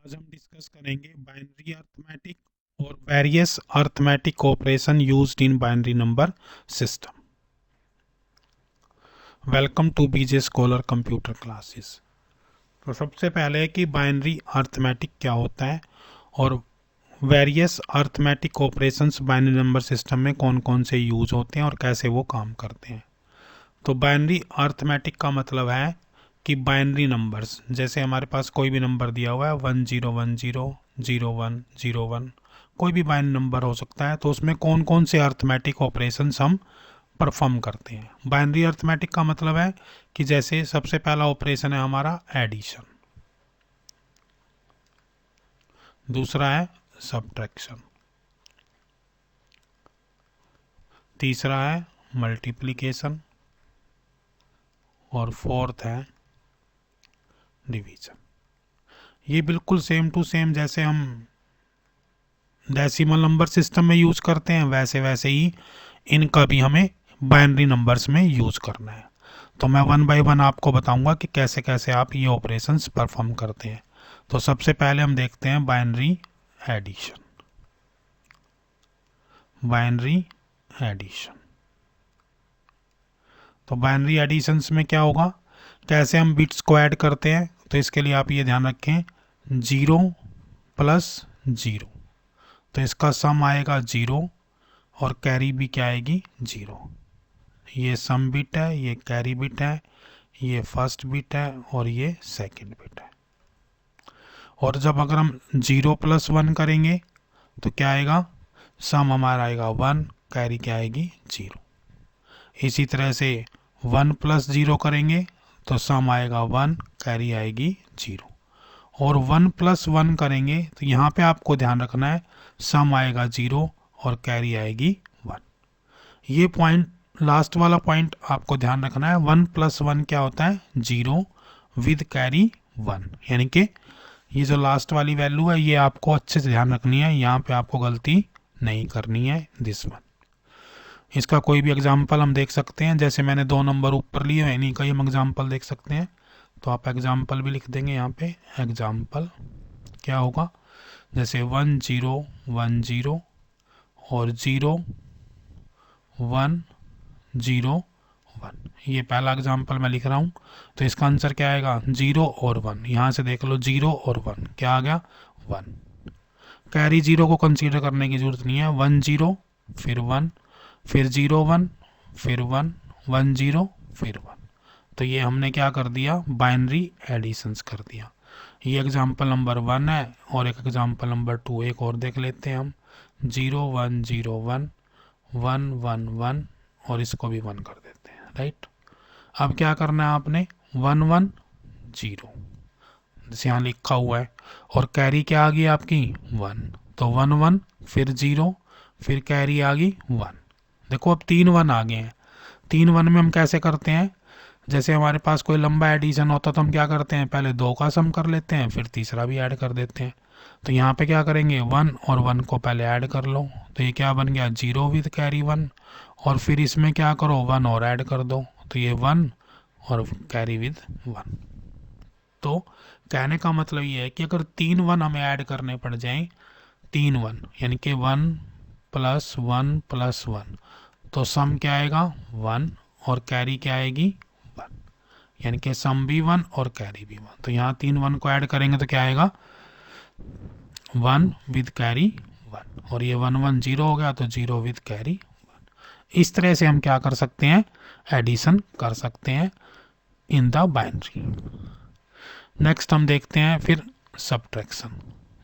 आज हम डिस्कस करेंगे बाइनरी अर्थमेटिक और various arithmetic operation used in binary number system. Welcome to BJ scholar computer classes. तो सबसे पहले है कि बाइनरी अर्थमेटिक क्या होता है और various arithmetic operations binary number system में कौन कौन से यूज होते हैं और कैसे वो काम करते हैं। तो बाइनरी अर्थमेटिक का मतलब है कि बाइनरी नंबर्स, जैसे हमारे पास कोई भी नंबर दिया हुआ है 1010 0101, कोई भी बाइनरी नंबर हो सकता है, तो उसमें कौन कौन से अर्थमेटिक ऑपरेशंस हम परफॉर्म करते हैं। बाइनरी अर्थमेटिक का मतलब है कि जैसे सबसे पहला ऑपरेशन है हमारा एडिशन, दूसरा है सब्ट्रैक्शन, तीसरा है मल्टीप्लिकेशन और फोर्थ है डिवीजन। ये बिल्कुल सेम टू सेम जैसे हम डेसिमल नंबर सिस्टम में यूज करते हैं वैसे वैसे ही इनका भी हमें बाइनरी नंबर्स में यूज करना है। तो मैं वन बाय वन आपको बताऊंगा कि कैसे कैसे आप ये ऑपरेशंस परफॉर्म करते हैं। तो सबसे पहले हम देखते हैं बाइनरी एडिशन। बाइनरी एडिशन, तो बाइनरी एडिशंस में क्या होगा, कैसे हम बिट्स को ऐड करते हैं। तो इसके लिए आप ये ध्यान रखें 0 + 0, तो इसका सम आएगा 0 और कैरी भी क्या आएगी 0। ये सम बिट है, ये कैरी बिट है, ये फर्स्ट बिट है और ये सेकंड बिट है। और जब अगर हम 0 + 1 करेंगे तो क्या आएगा, सम हमारा आएगा 1, कैरी क्या आएगी 0। इसी तरह से 1 + 0 करेंगे तो सम आएगा 1, कैरी आएगी 0। और 1 + 1 करेंगे तो यहाँ पे आपको ध्यान रखना है सम आएगा 0 और कैरी आएगी 1। ये पॉइंट, लास्ट वाला पॉइंट आपको ध्यान रखना है। 1 + 1 क्या होता है 0 विद कैरी 1, यानी कि ये जो लास्ट वाली वैल्यू है ये आपको अच्छे से ध्यान रखनी है, यहाँ पे आपको गलती नहीं करनी है दिस वन। इसका कोई भी एग्जाम्पल हम देख सकते हैं, जैसे मैंने 2 नंबर ऊपर लिए हैं इन्हीं का ही हम एग्जाम्पल देख सकते हैं। तो आप एग्जाम्पल भी लिख देंगे यहाँ पे। एग्जाम्पल क्या होगा, जैसे 1010 और 0101, ये पहला एग्जाम्पल मैं लिख रहा हूँ। तो इसका आंसर क्या आएगा 0 और 1। यहाँ से देख लो 0 और 1 क्या आ गया 1। कैरी 0 को कंसीडर करने की जरूरत नहीं है। 1 0 फिर 1 फिर 0 1 फिर 1 1 0 फिर 1। तो ये हमने क्या कर दिया, बाइनरी एडिशंस कर दिया। ये एग्जाम्पल नंबर 1 है और एक एग्जाम्पल नंबर 2 एक और देख लेते हैं हम। 0 1 0 1 1 1 1 और इसको भी 1 कर देते हैं, राइट। अब क्या करना है आपने 1 1 0 जैसे यहाँ लिखा हुआ है, और कैरी क्या आ गई आपकी 1। तो 1 1 फिर 0 फिर कैरी आ गई 1। देखो अब 3 1 आ गए हैं। 3 1 में हम कैसे करते हैं, जैसे हमारे पास कोई लंबा एडिशन होता तो हम क्या करते हैं पहले 2 का सम कर लेते हैं फिर तीसरा भी ऐड कर देते हैं। तो यहाँ पे क्या करेंगे 1 और 1 को पहले ऐड कर लो, तो ये क्या बन गया 0 विद कैरी 1। और फिर इसमें क्या करो 1 और ऐड कर दो, तो ये 1 और कैरी विद 1। तो कहने का मतलब ये है कि अगर 3 1 हमें ऐड करने पड़ जाएं, 3 1 यानी कि 1 + 1 + 1, तो सम क्या आएगा 1 और कैरी क्या आएगी 1, यानी कि सम भी 1 और कैरी भी 1। तो यहाँ 3 1 को ऐड करेंगे तो क्या आएगा 1 विद कैरी 1, और ये 1 1 0 हो गया तो 0 विद कैरी 1। इस तरह से हम क्या कर सकते हैं, एडिशन कर सकते हैं इन द बाइनरी। नेक्स्ट हम देखते हैं फिर सब्ट्रैक्शन।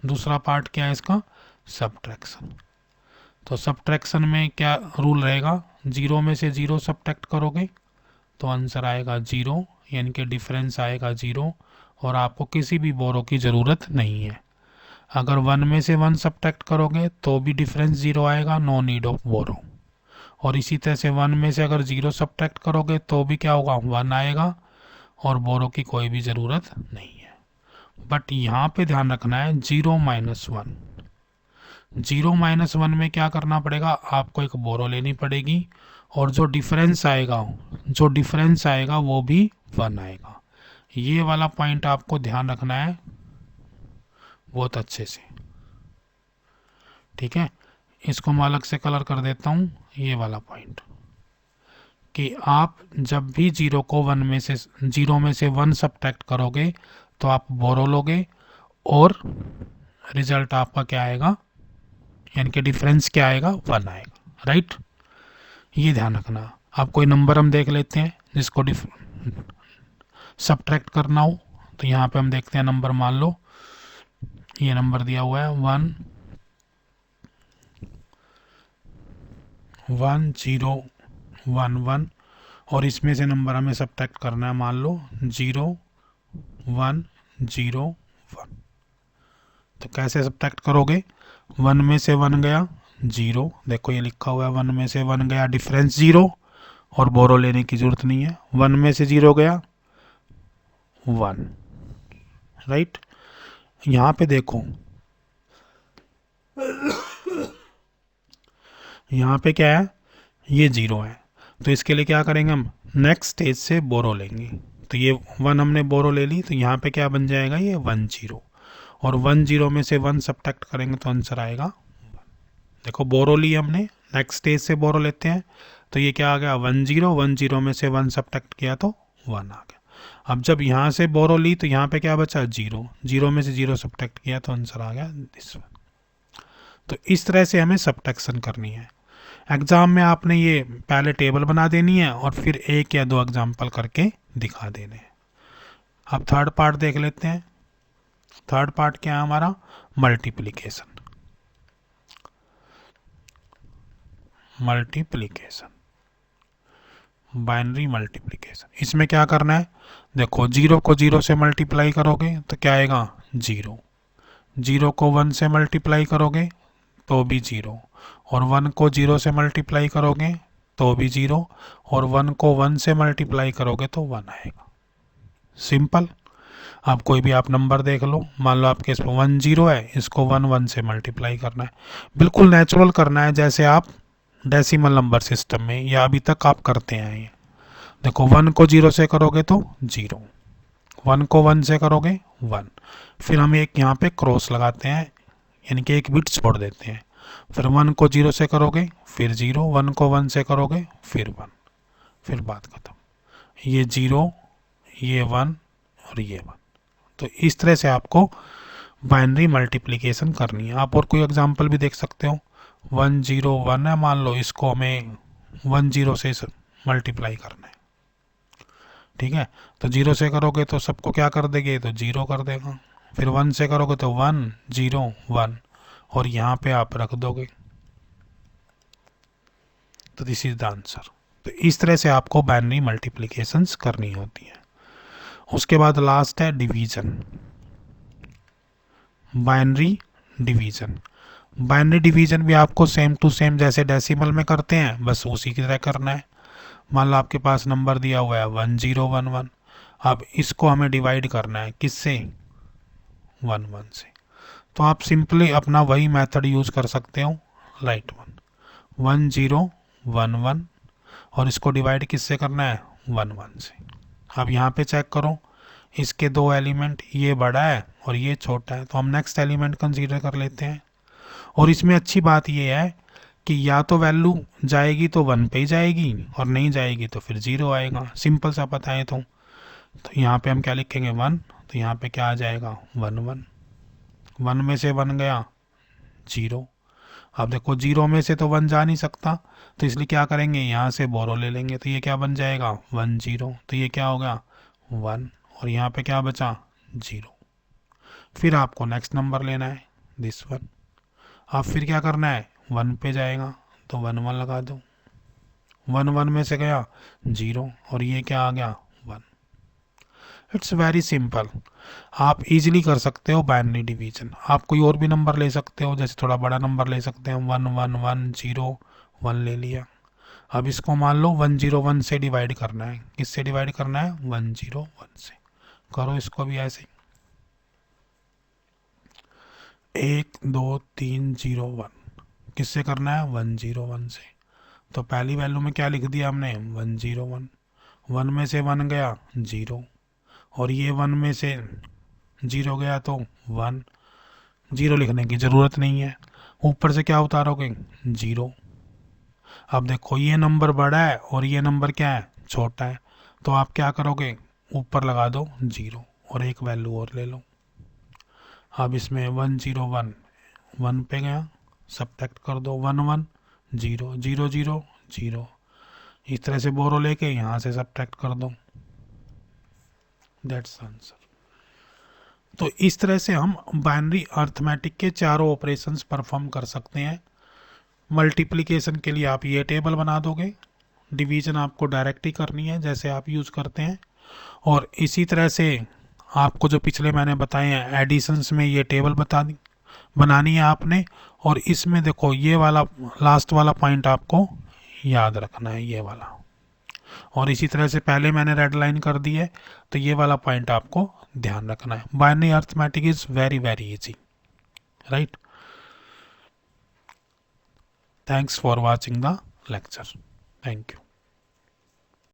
दूसरा पार्ट क्या है इसका, सब्ट्रैक्शन। तो सब्ट्रैक्शन में क्या रूल रहेगा, 0 में से 0 सब्ट्रैक्ट करोगे तो आंसर आएगा 0, यानी कि डिफरेंस आएगा 0 और आपको किसी भी बोरो की ज़रूरत नहीं है। अगर 1 में से 1 सब्ट्रैक्ट करोगे तो भी डिफरेंस 0 आएगा, नो नीड ऑफ बोरो। और इसी तरह से 1 में से अगर 0 सब्ट्रैक्ट करोगे तो भी क्या होगा 1 आएगा और बोरो की कोई भी ज़रूरत नहीं है। बट यहाँ पे ध्यान रखना है 0 - 1, 0 - 1 में क्या करना पड़ेगा, आपको एक बोरो लेनी पड़ेगी और जो डिफरेंस आएगा वो भी 1 आएगा। ये वाला पॉइंट आपको ध्यान रखना है, बहुत अच्छे से। ठीक है, इसको मैं अलग से कलर कर देता हूँ, ये वाला पॉइंट, कि आप जब भी जीरो में से वन सब्ट्रैक्ट करोगे तो आप बोरो लोगे, और रिजल्ट आपका क्या आएगा, यानी कि डिफरेंस क्या आएगा, वन आएगा। राइट, ये ध्यान रखना। आप कोई नंबर हम देख लेते हैं जिसको सब्ट्रैक्ट करना हो, तो यहाँ पे हम देखते हैं नंबर, मान लो ये नंबर दिया हुआ है 11011, और इसमें से नंबर हमें सब्ट्रैक्ट करना है, मान लो 0101। तो कैसे सब्ट्रैक्ट करोगे, वन में से वन गया जीरो, देखो ये लिखा हुआ है, वन में से वन गया डिफरेंस जीरो, और बोरो लेने की जरूरत नहीं है, वन में से जीरो गया वन। राइट, यहाँ पे देखो, यहाँ पे क्या है, ये जीरो है, तो इसके लिए क्या करेंगे, हम नेक्स्ट स्टेज से बोरो लेंगे। तो ये वन हमने बोरो ले ली, तो यहाँ पे क्या बन जाएगा, ये 10, और 10 में से वन सब्ट्रैक्ट करेंगे तो आंसर आएगा। देखो बोरो ली हमने, नेक्स्ट स्टेज से बोरो लेते हैं, तो ये क्या आ गया 10 में से वन सब्ट्रैक्ट किया तो वन आ गया। अब जब यहाँ से बोरो ली तो यहाँ पे क्या बचा, जीरो, जीरो में से जीरो सब्ट्रैक्ट किया तो आंसर आ गया दिस वन। तो इस तरह से हमें सब्ट्रैक्शन करनी है। एग्जाम में आपने ये पहले टेबल बना देनी है और फिर एक या दो एग्जाम्पल करके दिखा देने हैं। अब थर्ड पार्ट देख लेते हैं। थर्ड पार्ट क्या है हमारा, मल्टीप्लिकेशन। बाइनरी मल्टीप्लिकेशन, इसमें क्या करना है, देखो जीरो को जीरो से मल्टीप्लाई करोगे तो क्या आएगा, जीरो। जीरो को वन से मल्टीप्लाई करोगे तो भी जीरो, और वन को जीरो से मल्टीप्लाई करोगे तो भी जीरो, और वन को वन से मल्टीप्लाई करोगे तो वन आएगा। सिंपल। आप कोई भी आप नंबर देख लो, मान लो आपके इसमें 10 है, इसको वन वन से मल्टीप्लाई करना है, बिल्कुल नेचुरल करना है जैसे आप डेसिमल नंबर सिस्टम में या अभी तक आप करते आए हैं। देखो वन को जीरो से करोगे तो जीरो, वन को वन से करोगे वन, फिर हम एक यहाँ पे क्रॉस लगाते हैं, यानी कि एक बिट छोड़ देते हैं, फिर वन को जीरो से करोगे फिर जीरो, वन को वन से करोगे फिर वन, फिर बात खत्म। ये जीरो, ये वन, और ये वन। तो इस तरह से आपको बाइनरी मल्टीप्लिकेशन करनी है। आप और कोई एग्जांपल भी देख सकते हो, 101 है मान लो, इसको हमें 10 से मल्टीप्लाई करना है। ठीक है, तो जीरो से करोगे तो सबको क्या कर देंगे, तो जीरो कर देगा, फिर वन से करोगे तो 101, और यहाँ पे आप रख दोगे, तो दिस इज द आंसर। तो इस तरह से आपको बाइनरी मल्टीप्लिकेशंस करनी होती है। उसके बाद लास्ट है division, binary division. Binary division भी आपको सेम टू सेम जैसे डेसिमल में करते हैं, बस उसी की तरह करना है। मान लो आपके पास नंबर दिया हुआ है 1011, अब इसको हमें डिवाइड करना है किससे, 11 से। तो आप सिंपली अपना वही मेथड यूज कर सकते हो, राइट 1011, और इसको डिवाइड किससे करना है, 11 से। अब यहाँ पे चेक करो, इसके दो एलिमेंट, ये बड़ा है और ये छोटा है, तो हम नेक्स्ट एलिमेंट कंसीडर कर लेते हैं। और इसमें अच्छी बात ये है कि या तो वैल्यू जाएगी तो वन पे ही जाएगी, और नहीं जाएगी तो फिर जीरो आएगा। सिंपल सा पता है। तो यहाँ पे हम क्या लिखेंगे, वन, तो यहाँ पे क्या आ जाएगा, वन वन, वन में से वन गया जीरो। अब देखो जीरो में से तो वन जा नहीं सकता, तो इसलिए क्या करेंगे, यहाँ से बोरो ले लेंगे, तो ये क्या बन जाएगा 10, तो ये क्या होगा वन, और यहाँ पे क्या बचा जीरो। फिर आपको नेक्स्ट नंबर लेना है दिस वन। अब फिर क्या करना है, वन पे जाएगा तो वन वन लगा दो, वन वन में से गया जीरो, और ये क्या आ गया वन। It's very simple. आप इजीली कर सकते हो बाइनरी डिवीजन। आप कोई और भी नंबर ले सकते हो, जैसे थोड़ा बड़ा नंबर ले सकते हैं, 1110 ले लिया। अब इसको मान लो 101 से डिवाइड करना है, किससे डिवाइड करना है, 101 से। करो इसको भी ऐसे, 12301 किससे करना है, 101 से। तो पहली वैल्यू में क्या लिख दिया हमने, 101, वन में से वन गया जीरो, और ये वन में से जीरो गया तो वन, जीरो लिखने की ज़रूरत नहीं है, ऊपर से क्या उतारोगे, जीरो। अब देखो ये नंबर बड़ा है और ये नंबर क्या है, छोटा है, तो आप क्या करोगे, ऊपर लगा दो जीरो और एक वैल्यू और ले लो। अब इसमें 101 1 पे गया, सब्ट्रैक्ट कर दो, 11 जीरो, 00 जीरो, इस तरह से बोरो लेके यहाँ से सब्ट्रैक्ट कर दो, दैट्स आंसर। तो इस तरह से हम बाइनरी अर्थमेटिक के चारों ऑपरेशंस परफॉर्म कर सकते हैं। मल्टीप्लिकेशन के लिए आप ये टेबल बना दोगे, डिवीजन आपको डायरेक्ट ही करनी है जैसे आप यूज़ करते हैं, और इसी तरह से आपको जो पिछले मैंने बताए हैं एडिशंस में ये टेबल बनानी है आपने, और इसमें देखो ये वाला लास्ट वाला पॉइंट आपको याद रखना है, ये वाला, और इसी तरह से पहले मैंने रेड लाइन कर दी है तो ये वाला पॉइंट आपको ध्यान रखना है। Binary arithmetic is very very easy, right. Thanks for watching the lecture, thank you.